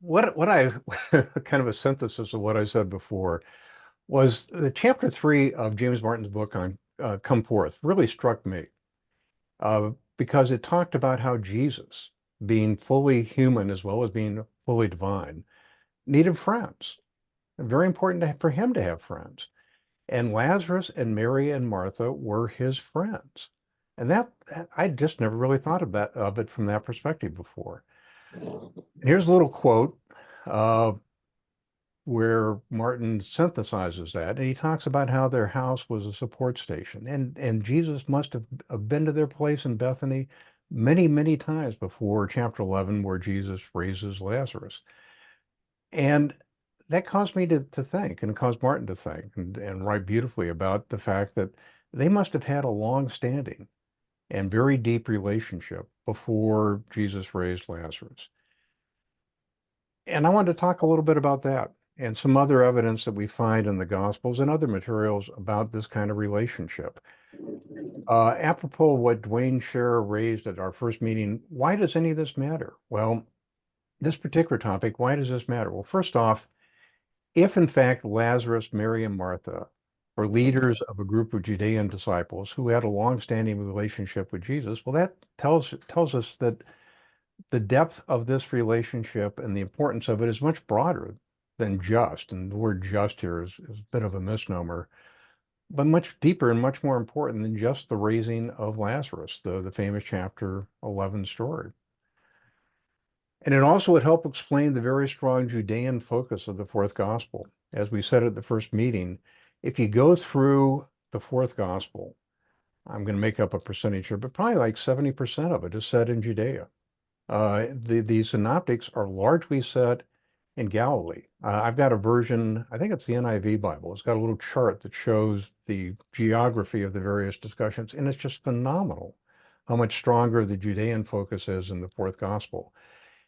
what I kind of a synthesis of what I said before was the chapter 3 of James Martin's book on Come Forth really struck me because it talked about how Jesus, being fully human as well as being fully divine, needed friends. Very important for him to have friends. And Lazarus and Mary and Martha were his friends. And I just never really thought of it from that perspective before. Here's a little quote uh, where Martin synthesizes that, and he talks about how their house was a support station, and Jesus must have been to their place in Bethany many, many times before chapter 11, where Jesus raises Lazarus. And that caused me to think, and it caused Martin to think and write beautifully about the fact that they must have had a long-standing and very deep relationship before Jesus raised Lazarus. And I wanted to talk a little bit about that and some other evidence that we find in the Gospels and other materials about this kind of relationship. Apropos what Dwayne Scherer raised at our first meeting, why does any of this matter? Well, this particular topic, why does this matter? Well, first off, if in fact Lazarus, Mary, and Martha were leaders of a group of Judean disciples who had a long-standing relationship with Jesus, well, that tells us that the depth of this relationship and the importance of it is much broader than just, and the word just here is a bit of a misnomer, but much deeper and much more important than just the raising of Lazarus, the famous chapter 11 story. And it also would help explain the very strong Judean focus of the fourth gospel. As we said at the first meeting, if you go through the fourth gospel, I'm going to make up a percentage here, but probably like 70% of it is set in Judea. The synoptics are largely set in Galilee. I've got a version, I think it's the NIV Bible. It's got a little chart that shows the geography of the various discussions, and it's just phenomenal how much stronger the Judean focus is in the fourth gospel.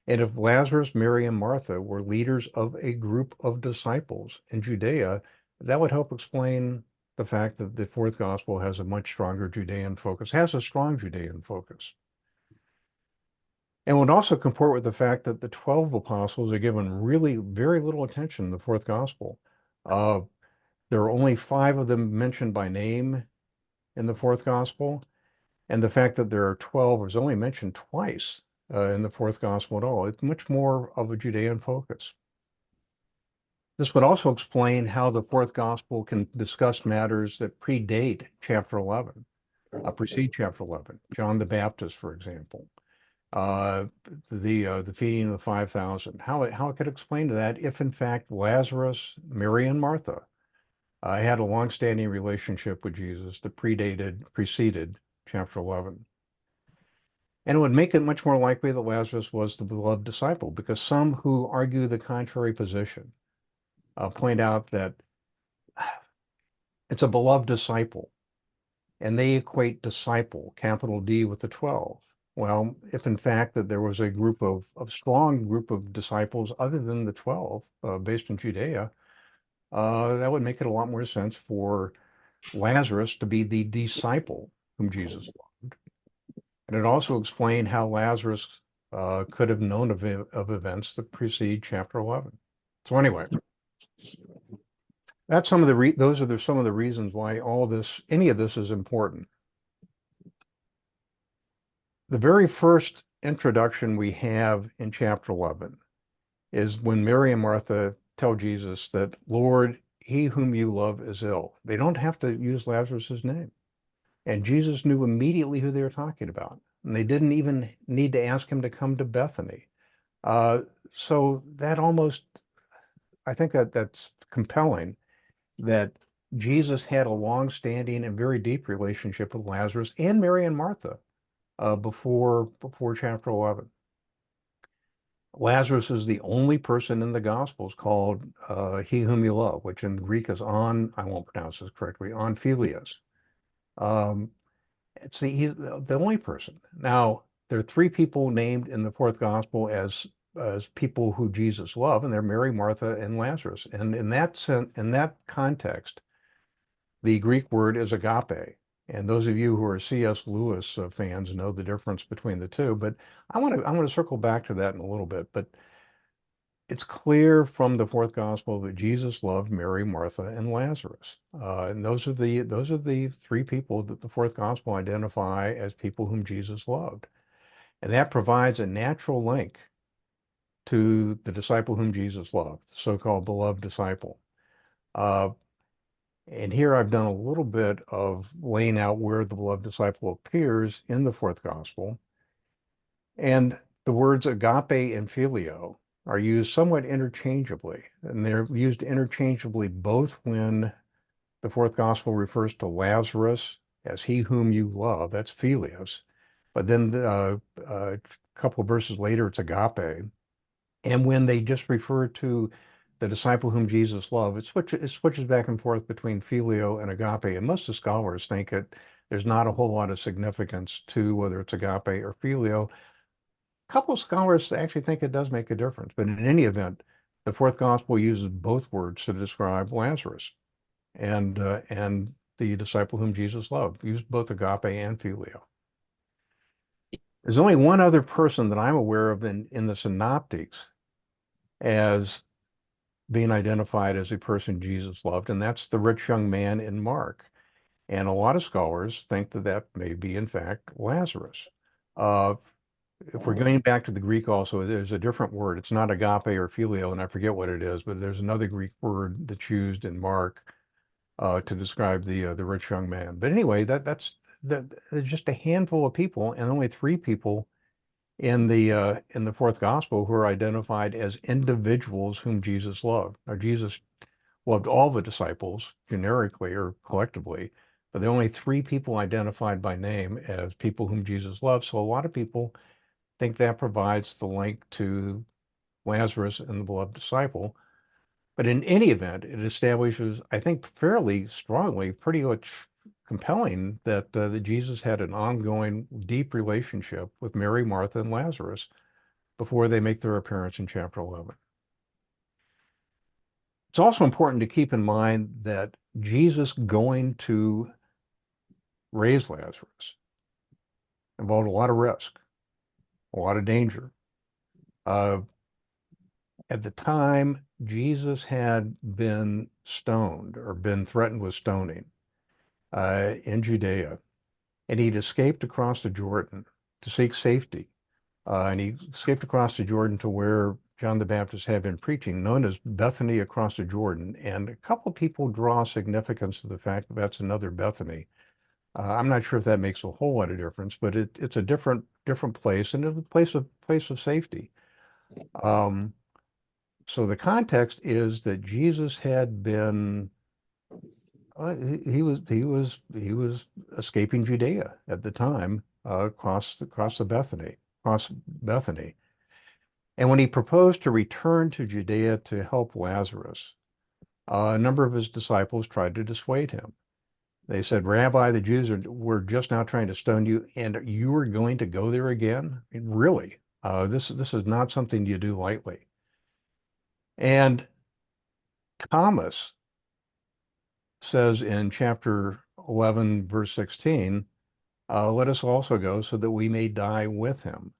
And if Lazarus, Mary, and Martha were leaders of a group of disciples in Judea, that would help explain the fact that the fourth gospel has a much stronger Judean focus, has a strong Judean focus. And would also comport with the fact that the 12 apostles are given really very little attention in the fourth gospel. Uh, there are only 5 of them mentioned by name in the fourth gospel. And the fact that there are 12 is only mentioned twice in the fourth gospel at all. It's much more of a Judean focus. This would also explain how the fourth gospel can discuss matters that predate chapter 11, precede chapter 11. John the Baptist, for example. uh, the feeding of the 5,000. How it could explain to that if in fact Lazarus, Mary, and Martha had a long-standing relationship with Jesus that preceded chapter 11. And it would make it much more likely that Lazarus was the beloved disciple, because some who argue the contrary position point out that it's a beloved disciple, and they equate disciple, capital D, with the 12. Well, if in fact that there was a strong group of disciples other than the 12 based in Judea, that would make it a lot more sense for Lazarus to be the disciple whom Jesus loved. And it also explained how Lazarus could have known of events that precede chapter 11. So anyway, that's those are some of the reasons why any of this is important. The very first introduction we have in chapter 11 is when Mary and Martha tell Jesus that, Lord, he whom you love is ill. They don't have to use Lazarus's name. And Jesus knew immediately who they were talking about. And they didn't even need to ask him to come to Bethany. Uh, so that I think that's compelling that Jesus had a long-standing and very deep relationship with Lazarus and Mary and Martha before chapter 11. Lazarus is the only person in the Gospels called he whom you love, which in Greek is I won't pronounce this correctly, on Philius. Um, he's the only person. Now, there are 3 people named in the fourth Gospel as people who Jesus loved, and they're Mary, Martha, and Lazarus. And in that context, the Greek word is agape. And those of you who are C.S. Lewis fans know the difference between the two. But I want to circle back to that in a little bit. But it's clear from the fourth gospel that Jesus loved Mary, Martha, and Lazarus. And those are the three people that the fourth gospel identify as people whom Jesus loved. And that provides a natural link to the disciple whom Jesus loved, the so-called beloved disciple. Uh, and here I've done a little bit of laying out where the beloved disciple appears in the fourth gospel. And the words agape and phileo are used somewhat interchangeably, and they're used interchangeably both when the fourth gospel refers to Lazarus as he whom you love, that's philios, but then a couple of verses later, it's agape. And when they just refer to the disciple whom Jesus loved, it switches back and forth between filio and agape. And most of the scholars think there's not a whole lot of significance to whether it's agape or filio. A couple of scholars actually think it does make a difference, but in any event, the fourth gospel uses both words to describe Lazarus and the disciple whom Jesus loved, used both agape and filio. There's only one other person that I'm aware of in the synoptics as being identified as a person Jesus loved, and that's the rich young man in Mark. And a lot of scholars think that that may be, in fact, Lazarus. Uh, if we're going back to the Greek also, there's a different word. It's not agape or phileo, and I forget what it is, but there's another Greek word that's used in Mark to describe the rich young man. But anyway, there's just a handful of people, and only three people in the fourth gospel who are identified as individuals whom Jesus loved. Now, Jesus loved all the disciples generically or collectively, but there are only three people identified by name as people whom Jesus loved. So a lot of people think that provides the link to Lazarus and the beloved disciple. But in any event, it establishes, I think, fairly strongly, pretty much compelling that Jesus had an ongoing, deep relationship with Mary, Martha, and Lazarus before they make their appearance in chapter 11. It's also important to keep in mind that Jesus going to raise Lazarus involved a lot of risk, a lot of danger. Uh, at the time, Jesus had been stoned or been threatened with stoning in Judea, and he'd escaped across the Jordan to seek safety. And he escaped across the Jordan to where John the Baptist had been preaching, known as Bethany across the Jordan. And a couple of people draw significance to the fact that that's another Bethany. I'm not sure if that makes a whole lot of difference, but it's a different place and a place of safety. Um, so the context is that Jesus had been he was escaping Judea at the time across Bethany. And when he proposed to return to Judea to help Lazarus, a number of his disciples tried to dissuade him. They said, Rabbi, the Jews were just now trying to stone you, and you are going to go there again? I mean, really? This is not something you do lightly. And Thomas says in chapter 11, verse 16, let us also go so that we may die with him.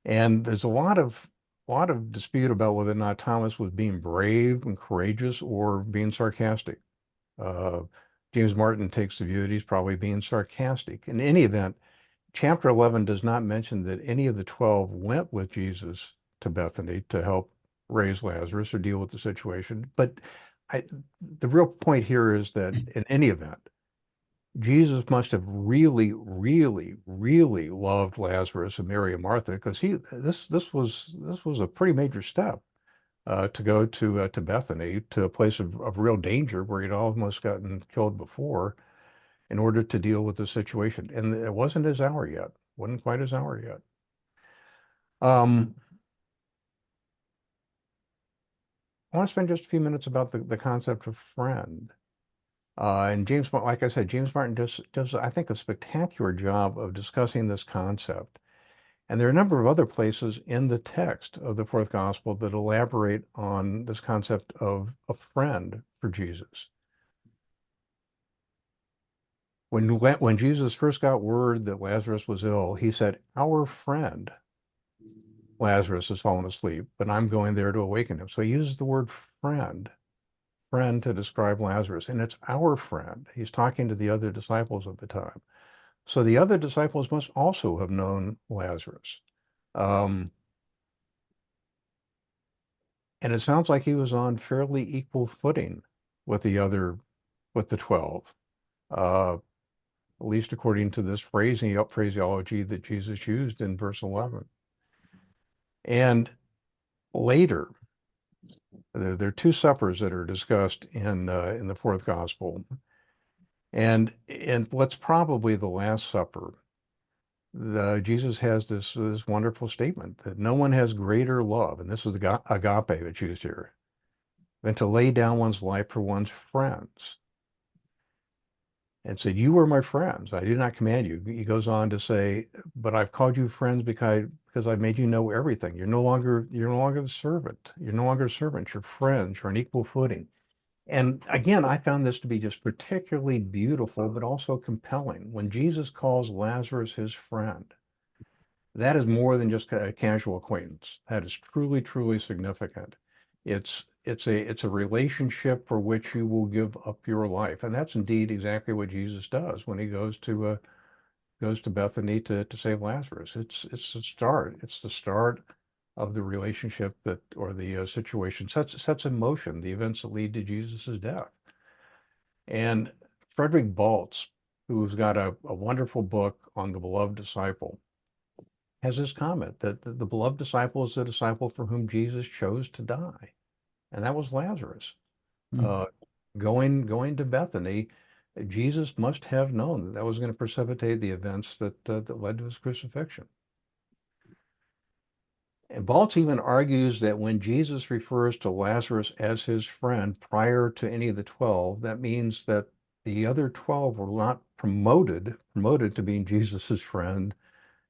And there's a lot of dispute about whether or not Thomas was being brave and courageous or being sarcastic. Uh, James Martin takes the view that he's probably being sarcastic. In any event, chapter 11 does not mention that any of the 12 went with Jesus to Bethany to help raise Lazarus or deal with the situation. But I, the real point here is that in any event, Jesus must have really, really, really loved Lazarus and Mary and Martha because this was a pretty major step to go to Bethany, to a place of real danger where he'd almost gotten killed before, in order to deal with the situation. And it wasn't his hour yet. Wasn't quite his hour yet. Um, I want to spend just a few minutes about the concept of friend. And James, like I said, James Martin does, I think, a spectacular job of discussing this concept. And there are a number of other places in the text of the fourth gospel that elaborate on this concept of a friend for Jesus. When Jesus first got word that Lazarus was ill, he said, "Our friend." Lazarus has fallen asleep, but I'm going there to awaken him. So he uses the word friend, friend to describe Lazarus, and it's our friend. He's talking to the other disciples of the time. So the other disciples must also have known Lazarus. Um, and it sounds like he was on fairly equal footing with with the 12, at least according to this phraseology that Jesus used in verse 11. And later, there are two suppers that are discussed in the fourth gospel. And in what's probably the Last Supper, Jesus has this wonderful statement that no one has greater love, and this is the agape that's used here, than to lay down one's life for one's friends. And said, "You are my friends. I do not command you." He goes on to say, "But I've called you friends because I've made you know everything. You're no longer the servant. You're no longer servants. You're friends. You're on equal footing." And again, I found this to be just particularly beautiful, but also compelling. When Jesus calls Lazarus his friend, that is more than just a casual acquaintance. That is truly, truly significant. It's a relationship for which you will give up your life, and that's indeed exactly what Jesus does when he goes to Bethany to save Lazarus. It's the start. It's the start of the relationship that or the situation sets in motion the events that lead to Jesus's death. And Frederick Baltz, who's got a wonderful book on the beloved disciple, has this comment that the beloved disciple is the disciple for whom Jesus chose to die, and that was Lazarus. Mm. Uh, going to Bethany, Jesus must have known that that was going to precipitate the events that led to his crucifixion. And Baltz even argues that when Jesus refers to Lazarus as his friend prior to any of the 12, that means that the other 12 were not promoted to being Jesus's friend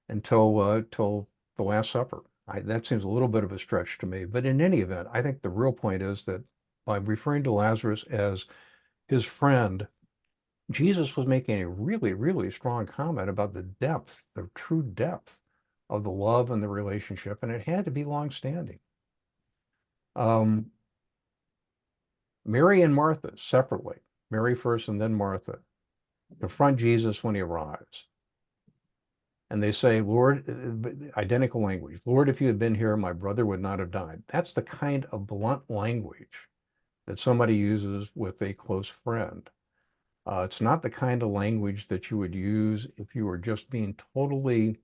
until the Last Supper. That seems a little bit of a stretch to me, but in any event, I think the real point is that by referring to Lazarus as his friend, Jesus was making a really, really strong comment about the depth, the true depth of the love and the relationship, and it had to be long-standing. Um, Mary and Martha separately, Mary first and then Martha, confront Jesus when he arrives. And they say, Lord, identical language, Lord, if you had been here, my brother would not have died. That's the kind of blunt language that somebody uses with a close friend. It's not the kind of language that you would use if you were just being totally,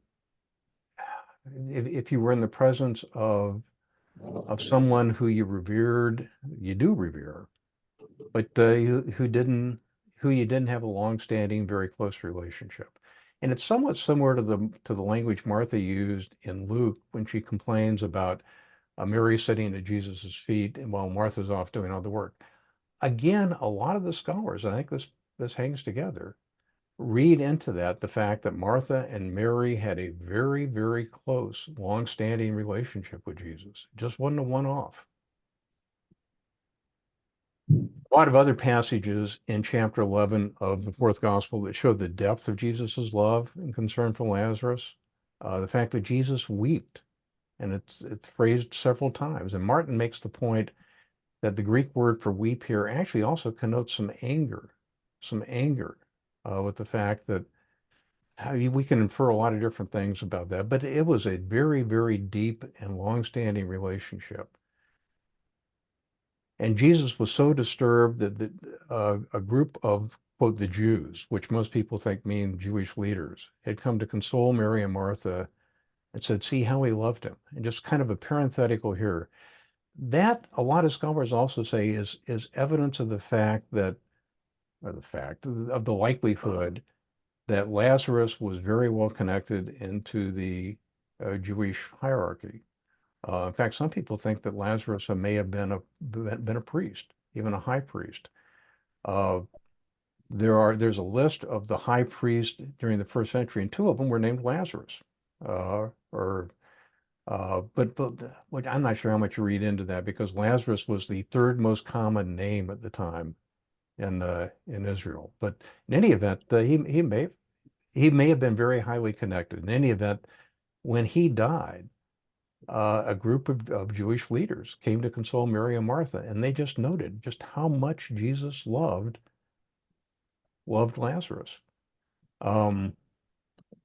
if you were in the presence of someone who you do revere, but who you didn't have a long-standing, very close relationship. And it's somewhat similar to the language Martha used in Luke when she complains about Mary sitting at Jesus's feet and while Martha's off doing all the work. Again, a lot of the scholars, I think this hangs together, read into that the fact that Martha and Mary had a very, very close, long-standing relationship with Jesus. It just wasn't a one-off. A lot of other passages in chapter 11 of the fourth gospel that show the depth of Jesus's love and concern for Lazarus. The fact that Jesus wept, and it's phrased several times. And Martin makes the point that the Greek word for weep here actually also connotes some anger, with the fact that we can infer a lot of different things about that, but it was a very, very deep and long-standing relationship. And Jesus was so disturbed that a group of, quote, the Jews, which most people think mean Jewish leaders, had come to console Mary and Martha and said, see how he loved him. And just kind of a parenthetical here. That, a lot of scholars also say, is evidence of the fact that, or the fact of the likelihood that Lazarus was very well connected into the Jewish hierarchy. In fact, some people think that Lazarus may have been a priest, even a high priest. Uh, there's a list of the high priests during the first century, and two of them were named Lazarus. Or but I'm not sure how much you read into that because Lazarus was the third most common name at the time in Israel. But in any event, he may have been very highly connected. In any event, when he died, a group of Jewish leaders came to console Mary and Martha, and they just noted just how much Jesus loved Lazarus. Um,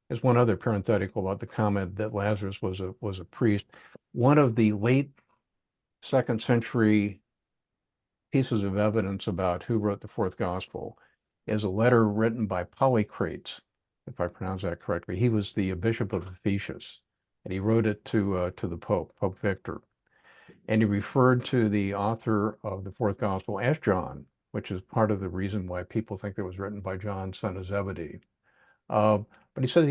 there's one other parenthetical about the comment that Lazarus was a priest. One of the late second century pieces of evidence about who wrote the fourth gospel is a letter written by Polycrates, if I pronounce that correctly. He was the bishop of Ephesus, and he wrote it to the Pope, Pope Victor. And he referred to the author of the fourth gospel as John, which is part of the reason why people think it was written by John, son of Zebedee. Uh, but he said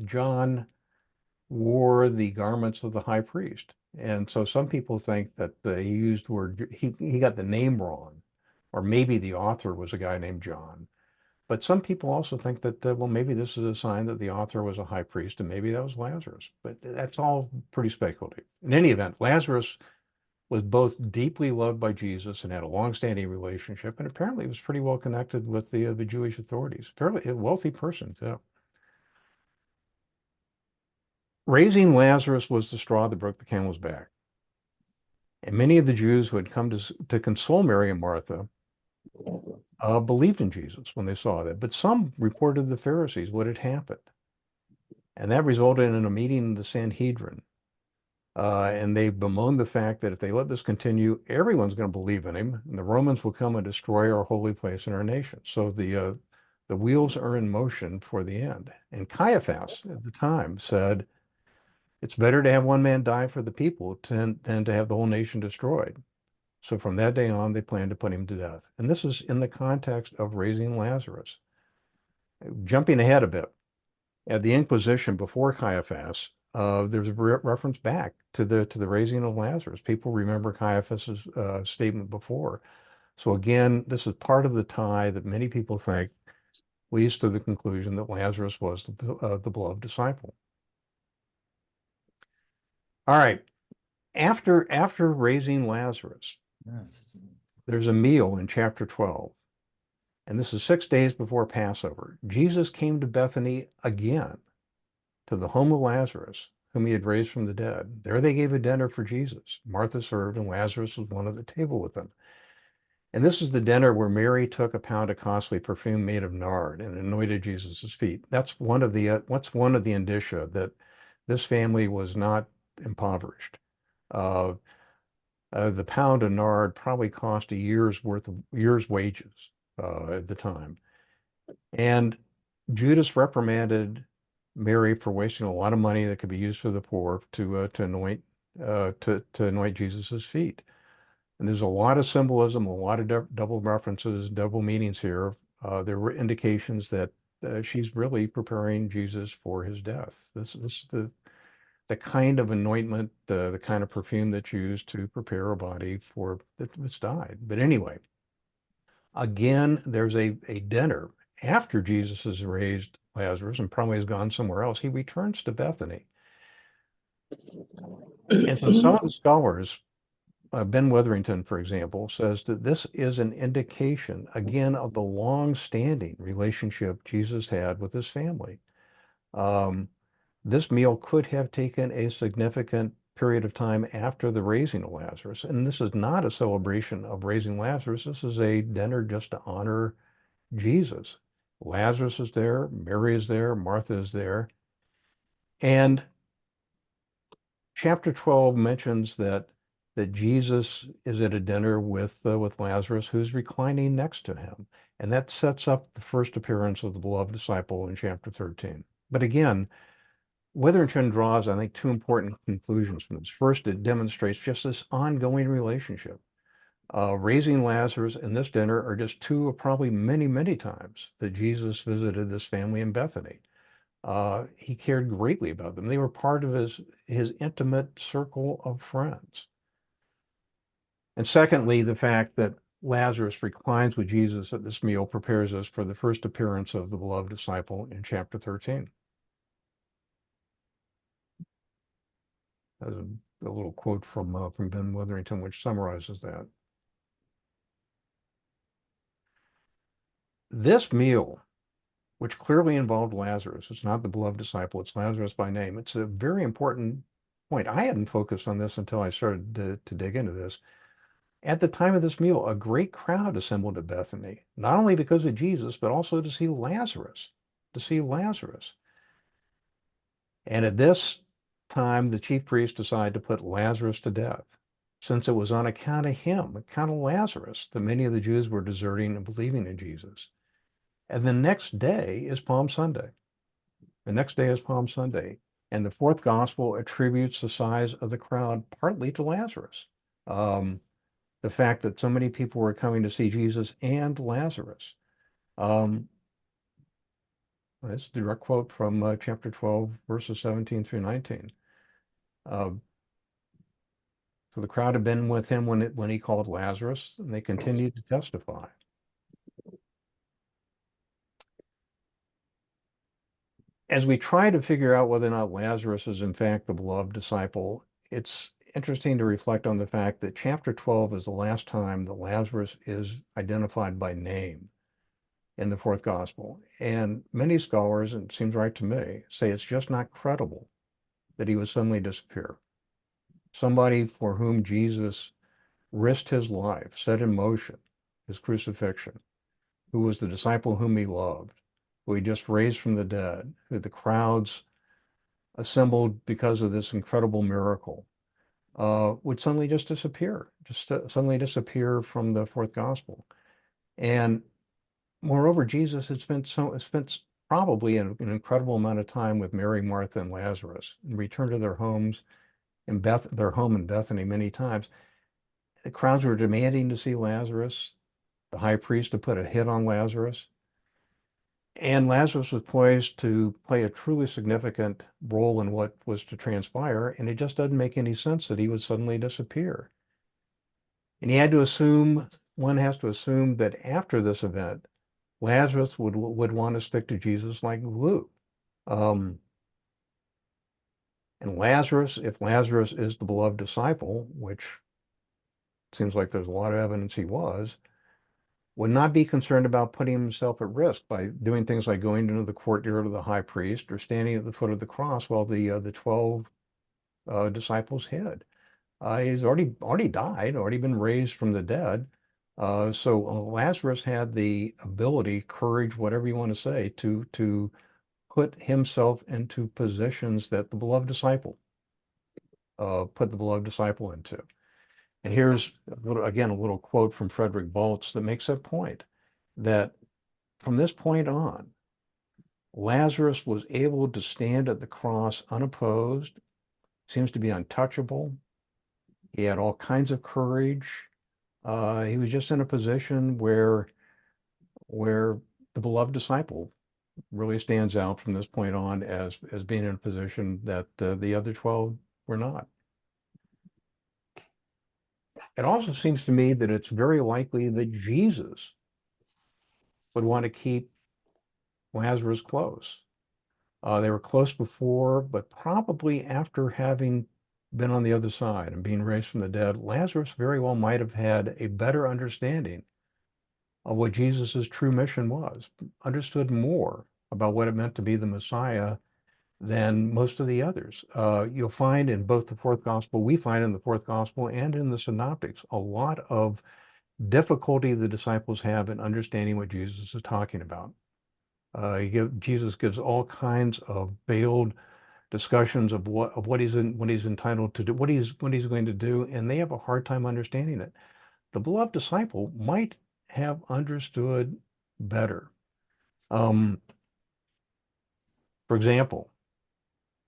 John wore the garments of the high priest. And so some people think that he used the word, he got the name wrong, or maybe the author was a guy named John. But some people also think that, well, maybe this is a sign that the author was a high priest and maybe that was Lazarus. But that's all pretty speculative. In any event, Lazarus was both deeply loved by Jesus and had a long-standing relationship, and apparently was pretty well connected with the Jewish authorities. Fairly a wealthy person, too. Raising Lazarus was the straw that broke the camel's back. And many of the Jews who had come to console Mary and Martha believed in Jesus when they saw that. But some reported to the Pharisees what had happened. And that resulted in a meeting in the Sanhedrin. And they bemoaned the fact that if they let this continue, everyone's going to believe in him, and the Romans will come and destroy our holy place and our nation. So the wheels are in motion for the end. And Caiaphas at the time said, it's better to have one man die for the people than to have the whole nation destroyed. So from that day on, they planned to put him to death. And this is in the context of raising Lazarus. Jumping ahead a bit, at the Inquisition before Caiaphas, there's a reference back to the raising of Lazarus. People remember Caiaphas's statement before. So again, this is part of the tie that many people think leads to the conclusion that Lazarus was the beloved disciple. All right, after raising Lazarus, there's a meal in chapter 12, and this is 6 days before Passover. Jesus came to Bethany again, to the home of Lazarus, whom he had raised from the dead. There they gave a dinner for Jesus. Martha served, and Lazarus was one at the table with them. And this is the dinner where Mary took a pound of costly perfume made of nard and anointed Jesus' feet. That's one of the indicia that this family was not impoverished. Uh, the pound of nard probably cost a year's wages at the time. And Judas reprimanded Mary for wasting a lot of money that could be used for the poor to anoint Jesus's feet. And there's a lot of symbolism, a lot of double references, double meanings here. There were indications that she's really preparing Jesus for his death. This is the kind of anointment, the kind of perfume that's used to prepare a body for that's died. But anyway, again, there's a dinner after Jesus has raised Lazarus and probably has gone somewhere else. He returns to Bethany. And so some of the scholars, Ben Witherington, for example, says that this is an indication, again, of the long-standing relationship Jesus had with his family. Um, this meal could have taken a significant period of time after the raising of Lazarus. And this is not a celebration of raising Lazarus. This is a dinner just to honor Jesus. Lazarus is there, Mary is there, Martha is there. And chapter 12 mentions that Jesus is at a dinner with Lazarus, who's reclining next to him. And that sets up the first appearance of the beloved disciple in chapter 13. But again, Witherington draws, I think, two important conclusions from this. First, it demonstrates just this ongoing relationship. Raising Lazarus and this dinner are just two of probably many, many times that Jesus visited this family in Bethany. He cared greatly about them. They were part of his intimate circle of friends. And secondly, the fact that Lazarus reclines with Jesus at this meal prepares us for the first appearance of the beloved disciple in chapter 13. There's a little quote from Ben Witherington which summarizes that. This meal, which clearly involved Lazarus, it's not the beloved disciple, it's Lazarus by name. It's a very important point. I hadn't focused on this until I started to dig into this. At the time of this meal, a great crowd assembled at Bethany, not only because of Jesus, but also to see Lazarus, to see Lazarus. And at this time, the chief priests decided to put Lazarus to death, since it was on account of him, account of Lazarus, that many of the Jews were deserting and believing in Jesus. And the next day is Palm Sunday. The next day is Palm Sunday. And the fourth gospel attributes the size of the crowd partly to Lazarus. Um, the fact that so many people were coming to see Jesus and Lazarus. Um, that's a direct quote from chapter 12, verses 17 through 19. Uh, so the crowd had been with him when he called Lazarus, and they continued to testify. As we try to figure out whether or not Lazarus is in fact the beloved disciple, it's interesting to reflect on the fact that chapter 12 is the last time that Lazarus is identified by name in the fourth gospel. And many scholars, and it seems right to me, say it's just not credible that he would suddenly disappear. Somebody for whom Jesus risked his life, set in motion his crucifixion, who was the disciple whom he loved, who he just raised from the dead, who the crowds assembled because of this incredible miracle, would suddenly just disappear, just suddenly disappear from the fourth gospel. And moreover, Jesus had spent probably an incredible amount of time with Mary, Martha, and Lazarus, and returned to their homes in their home in Bethany many times. The crowds were demanding to see Lazarus. The high priest had put a hit on Lazarus. And Lazarus was poised to play a truly significant role in what was to transpire, and it just doesn't make any sense that he would suddenly disappear. And one has to assume that after this event, Lazarus would want to stick to Jesus like glue. Um, and if Lazarus is the beloved disciple, which seems like there's a lot of evidence he was, would not be concerned about putting himself at risk by doing things like going into the courtyard of the high priest or standing at the foot of the cross while the 12 disciples hid. He's already died, already been raised from the dead. So Lazarus had the ability, courage, whatever you want to say, to put himself into positions that the beloved disciple put the beloved disciple into. And here's again a little quote from Frederick Baltz that makes that point, that from this point on, Lazarus was able to stand at the cross unopposed, seems to be untouchable. He had all kinds of courage. He was just in a position where the beloved disciple really stands out from this point on as being in a position that the other 12 were not. It also seems to me that it's very likely that Jesus would want to keep Lazarus close. They were close before, but probably after having been on the other side and being raised from the dead, Lazarus very well might have had a better understanding of what Jesus' true mission was, understood more about what it meant to be the Messiah than most of the others. You'll find in both the fourth gospel, we find in the fourth gospel and in the synoptics, a lot of difficulty the disciples have in understanding what Jesus is talking about. Jesus gives all kinds of veiled discussions of what he's entitled to do, what he's going to do, and they have a hard time understanding it. The beloved disciple might have understood better. For example,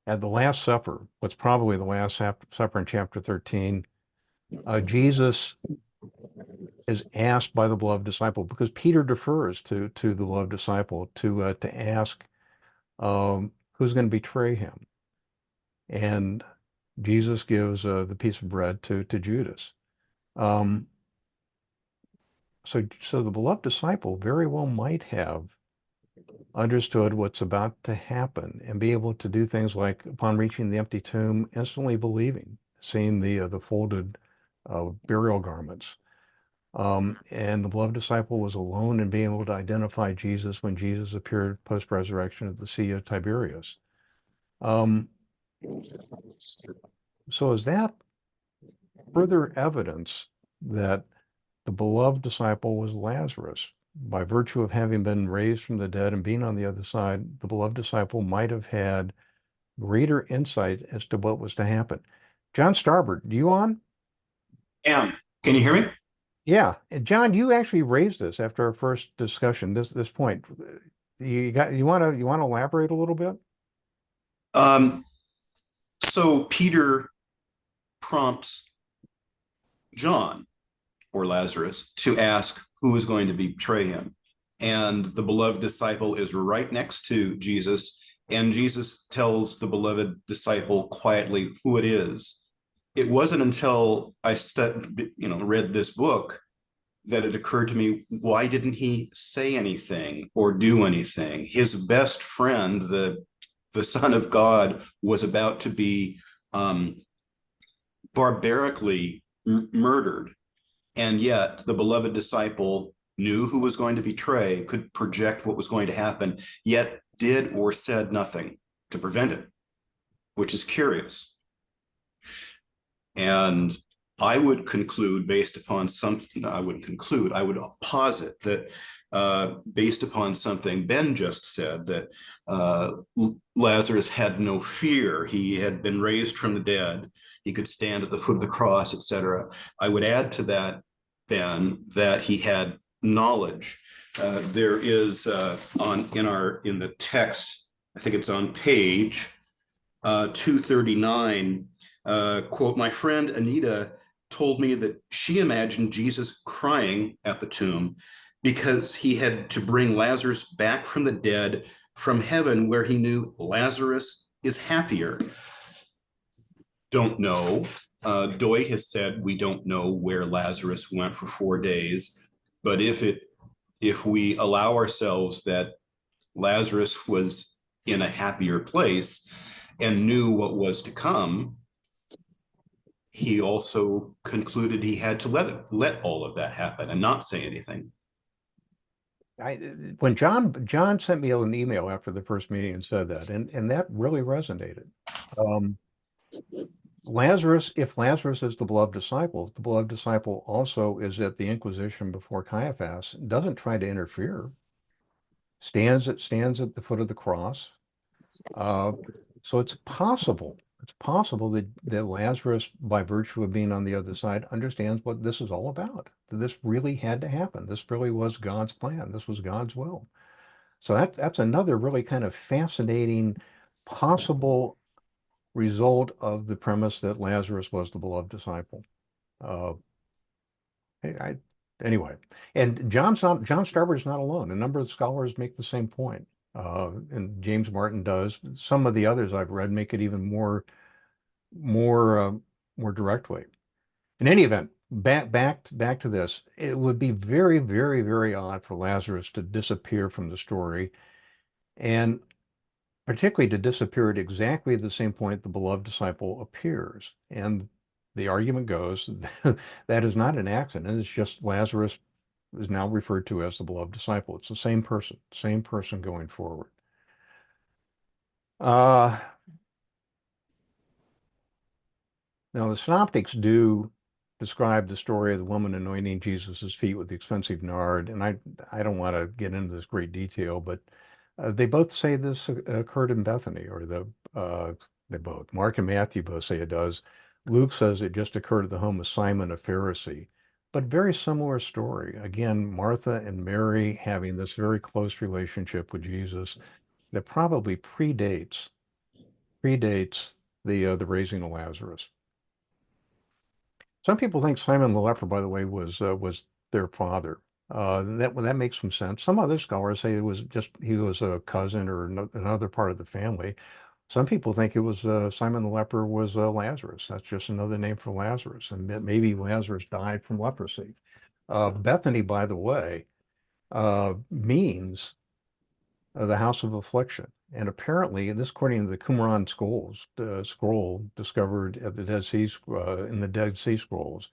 at the Last Supper, what's probably the Last Supper in chapter 13, Jesus is asked by the beloved disciple, because Peter defers to the beloved disciple to ask who's going to betray him. And Jesus gives the piece of bread to Judas. Um, so the beloved disciple very well might have understood what's about to happen and be able to do things like, upon reaching the empty tomb, instantly believing, seeing the folded burial garments. And the beloved disciple was alone in being able to identify Jesus when Jesus appeared post-resurrection at the Sea of Tiberias. Um, So is that further evidence that the beloved disciple was Lazarus? By virtue of having been raised from the dead and being on the other side, the beloved disciple might have had greater insight as to what was to happen. John Starbird, you on? Can you hear me? Yeah, and John, you actually raised this after our first discussion. This point, you want to elaborate a little bit? Um, so Peter prompts John or Lazarus to ask who is going to betray him. And the beloved disciple is right next to Jesus. And Jesus tells the beloved disciple quietly who it is. It wasn't until read this book that it occurred to me, why didn't he say anything or do anything? His best friend, the Son of God, was about to be barbarically murdered. And yet the beloved disciple knew who was going to betray, could project what was going to happen, yet did or said nothing to prevent it, which is curious. And I would conclude, based upon something, I would conclude, I would posit that based upon something Ben just said, that Lazarus had no fear. He had been raised from the dead. He could stand at the foot of the cross, etc. I would add to that, Ben, that he had knowledge. There is in the text, I think it's on page 239, quote, my friend Anita told me that she imagined Jesus crying at the tomb because he had to bring Lazarus back from the dead from heaven, where he knew Lazarus is happier. Don't know. Doy has said we don't know where Lazarus went for 4 days, but if we allow ourselves that Lazarus was in a happier place and knew what was to come, he also concluded he had to let all of that happen and not say anything. I when John sent me an email after the first meeting and said that, and that really resonated. Um, Lazarus, if Lazarus is the beloved disciple, the beloved disciple also is at the Inquisition before Caiaphas, doesn't try to interfere, stands at the foot of the cross. Uh, so it's possible that Lazarus, by virtue of being on the other side, understands what this is all about. That this really had to happen. This really was God's plan. This was God's will. So that's another really kind of fascinating possible result of the premise that Lazarus was the beloved disciple. Uh, I, anyway, and John Starboard's not alone. A number of scholars make the same point, and James Martin does. Some of the others I've read make it even more, more directly. In any event, back to this. It would be very, very, very odd for Lazarus to disappear from the story, and particularly to disappear at exactly the same point the beloved disciple appears. And the argument goes that is not an accident. It's just Lazarus is now referred to as the beloved disciple. It's the same person going forward. Uh, Now, the synoptics do describe the story of the woman anointing Jesus's feet with the expensive nard, and I don't want to get into this great detail, but they both say this occurred in Bethany, or they both, Mark and Matthew both say it does. Luke says it just occurred at the home of Simon, a Pharisee, but very similar story. Again, Martha and Mary having this very close relationship with Jesus that probably predates the raising of Lazarus. Some people think Simon the leper, by the way, was their father. That makes some sense. Some other scholars say it was just he was a cousin or another part of the family. Some people think it was Simon the leper was Lazarus. That's just another name for Lazarus, and that maybe Lazarus died from leprosy. Bethany, by the way, means the house of affliction. And apparently, this according to the Qumran scroll discovered at the Dead Sea in the Dead Sea Scrolls,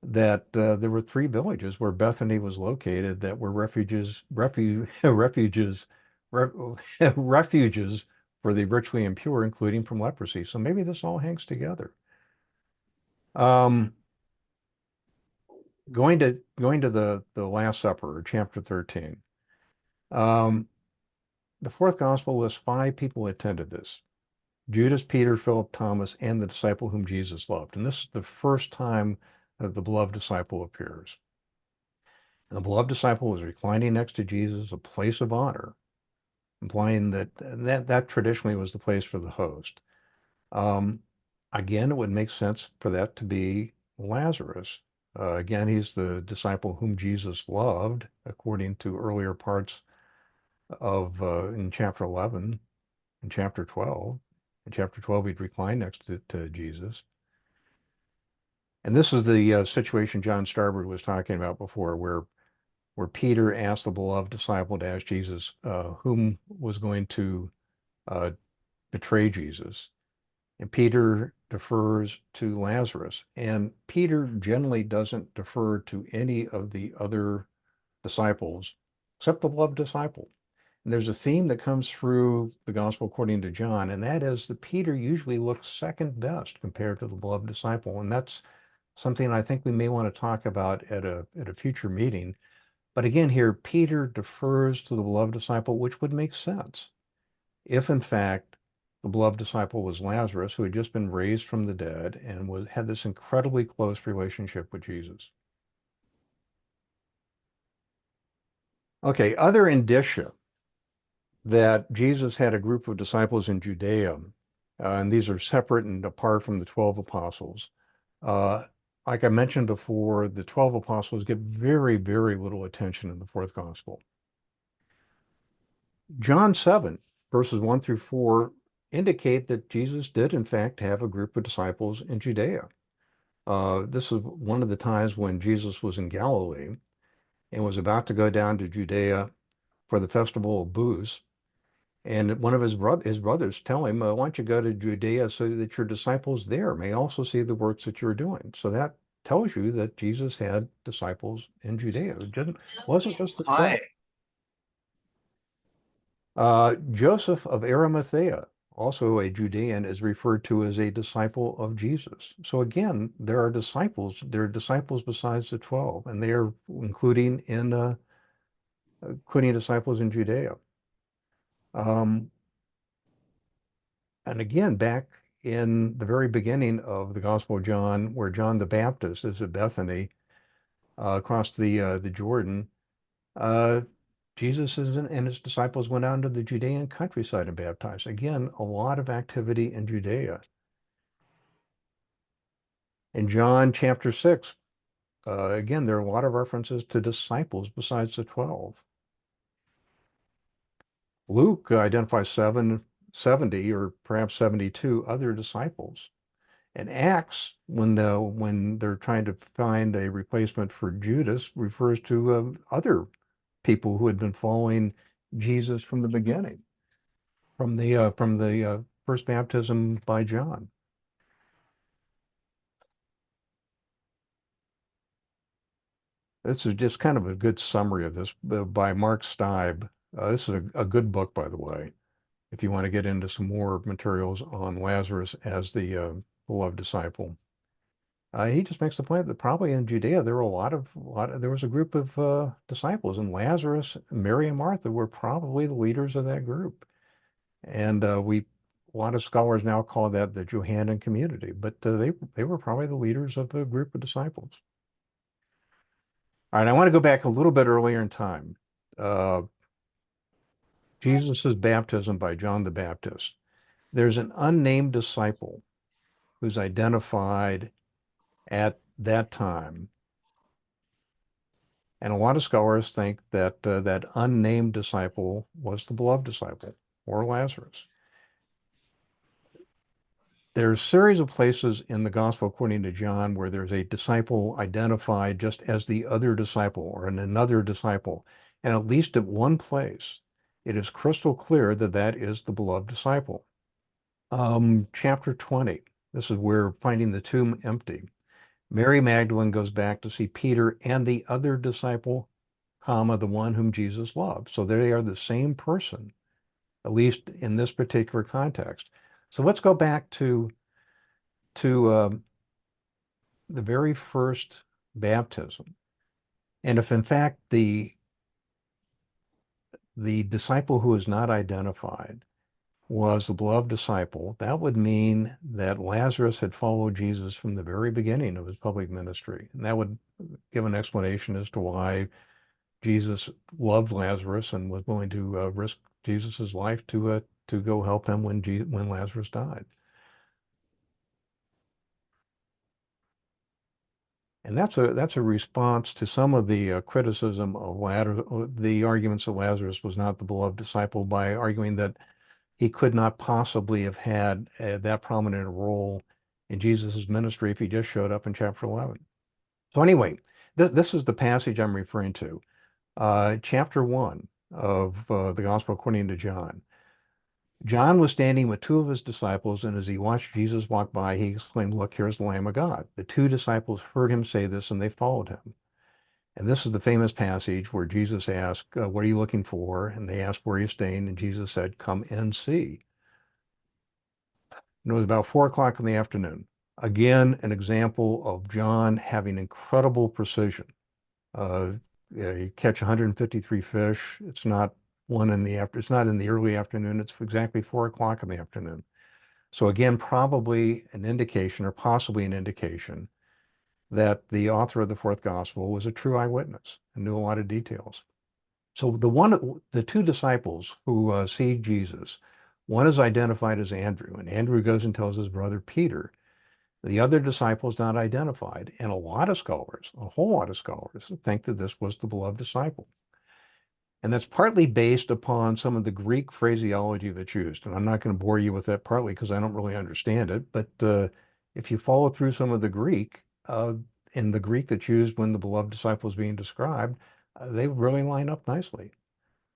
that there were three villages where Bethany was located that were re refuges for the ritually impure, including from leprosy. So maybe this all hangs together. Um, going to the Last Supper, or chapter 13. Um, the fourth gospel lists five people who attended this: Judas, Peter, Philip, Thomas, and the disciple whom Jesus loved. And this is the first time that the beloved disciple appears. And the beloved disciple was reclining next to Jesus, a place of honor, implying that traditionally was the place for the host. Um, Again, it would make sense for that to be Lazarus. Again, he's the disciple whom Jesus loved, according to earlier parts of in chapter 11 and chapter 12. In chapter 12, he'd recline next to Jesus. And this is the situation John Starbird was talking about before, where Peter asked the beloved disciple to ask Jesus whom was going to uh, betray Jesus. And Peter defers to Lazarus. And Peter generally doesn't defer to any of the other disciples except the beloved disciple. And there's a theme that comes through the gospel according to John, and that is that Peter usually looks second best compared to the beloved disciple. And that's something I think we may want to talk about at a future meeting. But again, here, Peter defers to the beloved disciple, which would make sense if, in fact, the beloved disciple was Lazarus, who had just been raised from the dead and had this incredibly close relationship with Jesus. Okay, other indicia that Jesus had a group of disciples in Judea, and these are separate and apart from the 12 apostles. Uh, like I mentioned before, the 12 apostles get very, very little attention in the fourth gospel. John 7, verses 1 through 4, indicate that Jesus did, in fact, have a group of disciples in Judea. This is one of the times when Jesus was in Galilee and was about to go down to Judea for the festival of booths. And one of his brothers tell him, why don't you go to Judea so that your disciples there may also see the works that you're doing? So that tells you that Jesus had disciples in Judea. Wasn't just the Hi. 12. Joseph of Arimathea, also a Judean, is referred to as a disciple of Jesus. So again, there are disciples. There are disciples besides the 12, and they are including disciples in Judea. Um, and again, back in the very beginning of the Gospel of John, where John the Baptist is at Bethany, across the Jordan, uh, Jesus and his disciples went out into the Judean countryside and baptized. Again, a lot of activity in Judea. In John chapter 6, again, there are a lot of references to disciples besides the 12. Luke identifies 70 or perhaps 72 other disciples. And Acts, when they're trying to find a replacement for Judas, refers to other people who had been following Jesus from the beginning, from the first baptism by John. This is just kind of a good summary of this by Mark Steib. This is a good book, by the way, if you want to get into some more materials on Lazarus as the beloved disciple. He just makes the point that probably in Judea there were there was a group of disciples, and Lazarus, Mary, and Martha were probably the leaders of that group. And a lot of scholars now call that the Johannine community, but they were probably the leaders of a group of disciples. All right, I want to go back a little bit earlier in time. Uh, Jesus' baptism by John the Baptist. There's an unnamed disciple who's identified at that time. And a lot of scholars think that that unnamed disciple was the beloved disciple or Lazarus. There's a series of places in the gospel according to John where there's a disciple identified just as the other disciple or another disciple. And at least at one place, it is crystal clear that that is the beloved disciple. Chapter 20. This is where finding the tomb empty. Mary Magdalene goes back to see Peter and the other disciple, comma, the one whom Jesus loved. So they are the same person, at least in this particular context. So let's go back to the very first baptism. And if in fact the disciple who is not identified was the beloved disciple, that would mean that Lazarus had followed Jesus from the very beginning of his public ministry. And that would give an explanation as to why Jesus loved Lazarus and was willing to risk Jesus's life to go help him when Lazarus died. And that's a response to some of the criticism of the arguments that Lazarus was not the beloved disciple by arguing that he could not possibly have had that prominent a role in Jesus's ministry if he just showed up in chapter 11. So anyway, this is the passage I'm referring to, chapter 1 of the Gospel according to John. John was standing with two of his disciples, and as he watched Jesus walk by, he exclaimed, "Look, here's the Lamb of God." The two disciples heard him say this, and they followed him. And this is the famous passage where Jesus asked, "What are you looking for?" And they asked, "Where are you staying?" And Jesus said, "Come and see." And it was about 4 o'clock in the afternoon. Again, an example of John having incredible precision. Uh, yeah, you catch 153 fish. It's not in the early afternoon. It's exactly 4 o'clock in the afternoon. So again, probably an indication or possibly an indication that the author of the fourth gospel was a true eyewitness and knew a lot of details. So the two disciples who see Jesus, one is identified as Andrew, and Andrew goes and tells his brother Peter. The other disciple is not identified, and a lot of scholars, a whole lot of scholars, think that this was the beloved disciple. And that's partly based upon some of the Greek phraseology that's used. And I'm not going to bore you with that partly because I don't really understand it. But if you follow through some of the Greek, in the Greek that's used when the beloved disciple is being described, they really line up nicely.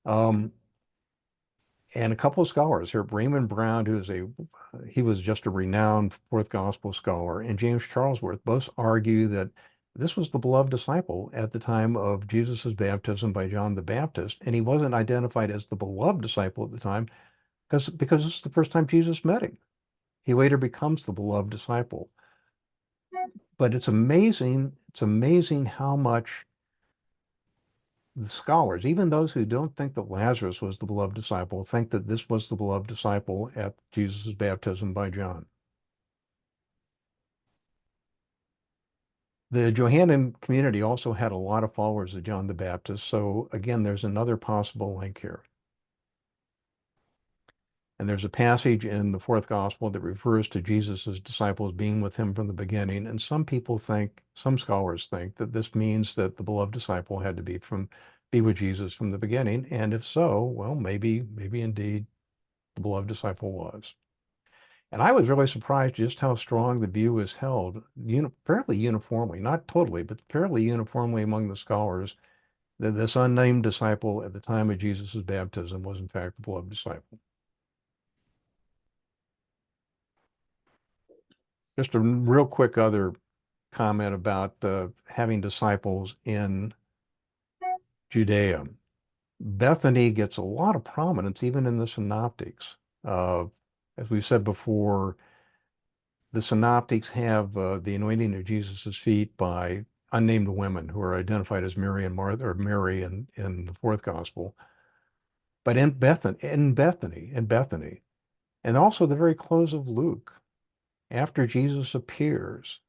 Um, and a couple of scholars here, Raymond Brown, he was just a renowned fourth gospel scholar, and James Charlesworth both argue that this was the beloved disciple at the time of Jesus's baptism by John the Baptist, and he wasn't identified as the beloved disciple at the time because this is the first time Jesus met him. He later becomes the beloved disciple. But it's amazing how much the scholars, even those who don't think that Lazarus was the beloved disciple, think that this was the beloved disciple at Jesus' baptism by John. The Johannine community also had a lot of followers of John the Baptist, so again, there's another possible link here. And there's a passage in the fourth gospel that refers to Jesus' disciples being with him from the beginning. And some scholars think that this means that the beloved disciple had to be with Jesus from the beginning. And if so, well, maybe indeed the beloved disciple was. And I was really surprised just how strong the view is held, fairly uniformly, not totally, but fairly uniformly among the scholars, that this unnamed disciple at the time of Jesus' baptism was in fact the beloved disciple. Just a real quick other comment about having disciples in Judea. Bethany gets a lot of prominence even in the synoptics. Uh, as we said before, the synoptics have the anointing of Jesus's feet by unnamed women who are identified as Mary and Martha, or Mary in the fourth gospel. But in Bethany, and also the very close of Luke, after Jesus appears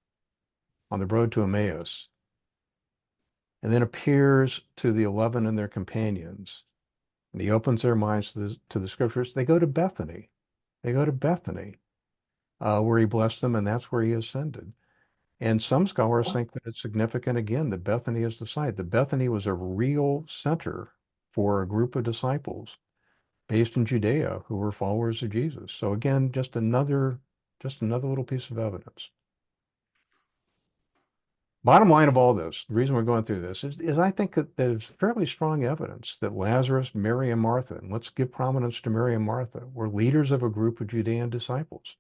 on the road to Emmaus, and then appears to the 11 and their companions, and he opens their minds to the scriptures, they go to Bethany. They go to Bethany, where he blessed them, and that's where he ascended. And some scholars think that it's significant again that Bethany is the site. That Bethany was a real center for a group of disciples based in Judea who were followers of Jesus. So again, just another little piece of evidence. Bottom line of all this, the reason we're going through this is I think that there's fairly strong evidence that Lazarus, Mary, and Martha, and let's give prominence to Mary and Martha, were leaders of a group of Judean disciples.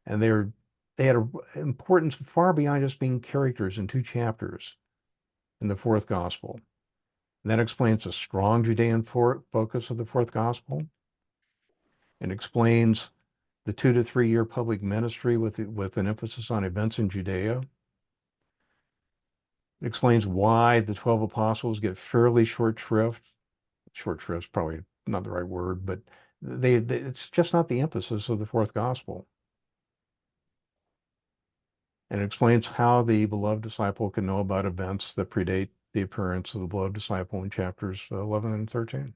And they had an importance far beyond just being characters in 2 chapters in the fourth gospel. And that explains the strong Judean focus of the fourth gospel, and explains the 2 to 3 year public ministry with an emphasis on events in Judea. It explains why the 12 apostles get fairly short shrift. Short shrift's probably not the right word, but it's just not the emphasis of the fourth gospel. And it explains how the beloved disciple can know about events that predate the appearance of the beloved disciple in chapters 11 and 13.